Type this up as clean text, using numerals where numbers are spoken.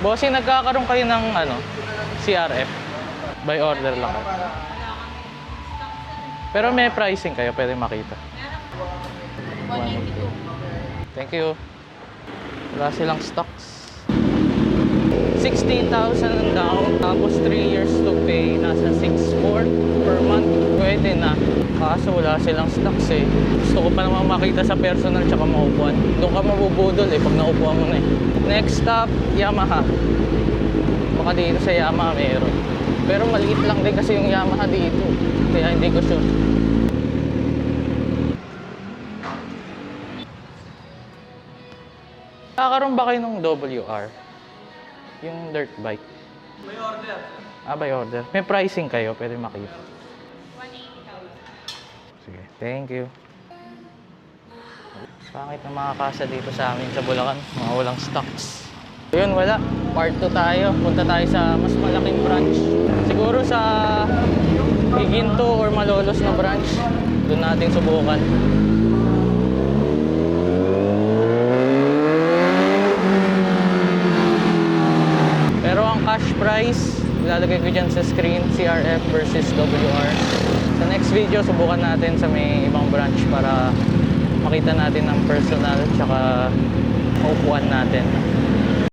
Bossing, nagkakaroon kayo ng ano, CRF. By order lang kayo. Pero may pricing kayo, pwede makita. 182. Thank you. Wala silang stocks. 16,000 ang down, tapos 3 years to pay. Nasa 6,400 per month. Pwede na. Kaso wala silang stocks eh. Gusto ko pa naman makita sa personal tsaka maupuan. Doon ka mabubudol eh pag naupuan mo na eh. Next stop, Yamaha. Baka dito sa Yamaha meron. Pero maliit lang din kasi yung Yamaha dito. Kaya hindi ko sure. Kakaroon ba kayo ng WR? Yung dirt bike? May order. By order. May pricing kayo, pwede makita. 180,000. Sige, thank you. Pangit na mga kasa dito sa amin sa Bulacan. Mga walang stocks. Yun, wala. Part 2 tayo. Punta tayo sa mas malaking branch. Siguro sa Higinto or Malolos na branch. Doon natin subukan. Pero ang cash price, ilalagay ko dyan sa screen, CRF versus WR. Sa next video, subukan natin sa may ibang branch para makita natin ang personal tsaka upuan natin.